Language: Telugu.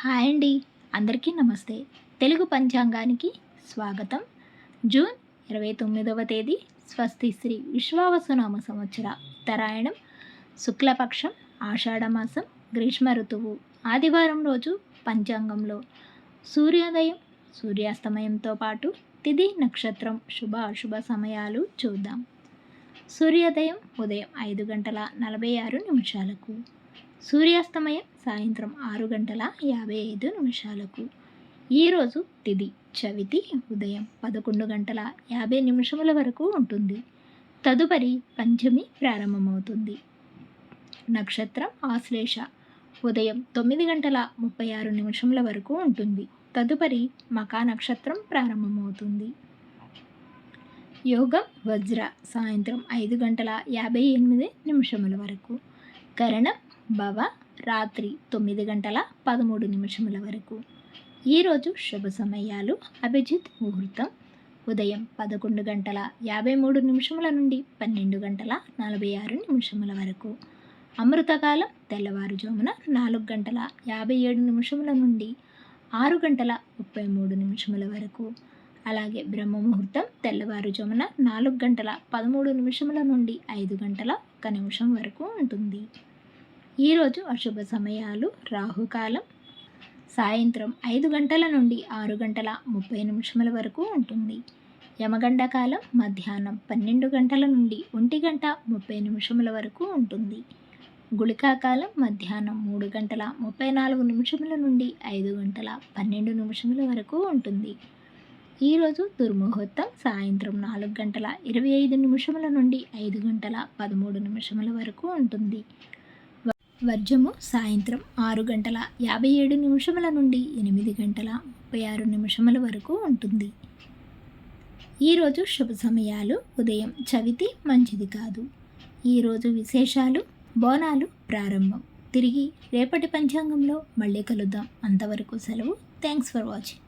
హాయ్ అండి, అందరికీ నమస్తే. తెలుగు పంచాంగానికి స్వాగతం. జూన్ 29వ తేదీ స్వస్తి శ్రీ విశ్వావసునామ సంవత్సర ఉత్తరాయణం శుక్లపక్షం ఆషాఢమాసం గ్రీష్మ ఋతువు ఆదివారం రోజు పంచాంగంలో సూర్యోదయం సూర్యాస్తమయంతో పాటు తిథి నక్షత్రం శుభ అశుభ సమయాలు చూద్దాం. సూర్యోదయం ఉదయం 5:46 సూర్యాస్తమయం సాయంత్రం 6:55. ఈరోజు తిథి చవితి ఉదయం 11:50 వరకు ఉంటుంది. తదుపరి పంచమి ప్రారంభమవుతుంది. నక్షత్రం ఆశ్లేష ఉదయం 9:36 వరకు ఉంటుంది. తదుపరి మకా నక్షత్రం ప్రారంభమవుతుంది. యోగం వజ్ర సాయంత్రం 5:58 వరకు. కరణం భవ రాత్రి 9:13 వరకు. ఈరోజు శుభ సమయాలు అభిజిత్ ముహూర్తం ఉదయం 11:53 నుండి 12:46 వరకు. అమృతకాలం తెల్లవారుజామున 4:57 నుండి 6:33 వరకు. అలాగే బ్రహ్మముహూర్తం తెల్లవారుజామున 4:13 నుండి 5:01 వరకు ఉంటుంది. ఈరోజు అశుభ సమయాలు రాహుకాలం సాయంత్రం 5 గంటల నుండి 6:30 వరకు ఉంటుంది. యమగండ కాలం మధ్యాహ్నం 12 గంటల నుండి 1:30 వరకు ఉంటుంది. గుళికా కాలం మధ్యాహ్నం 3:34 నుండి 5:12 వరకు ఉంటుంది. ఈరోజు దుర్ముహూర్తం సాయంత్రం 4:25 నుండి 5:13 వరకు ఉంటుంది. వర్జము సాయంత్రం 6:57 నుండి 8:36 వరకు ఉంటుంది. ఈరోజు శుభ సమయాలు ఉదయం చవితి మంచిది కాదు. ఈరోజు విశేషాలు బోనాలు ప్రారంభం. తిరిగి రేపటి పంచాంగంలో మళ్ళీ కలుద్దాం. అంతవరకు సెలవు. Thanks for watching.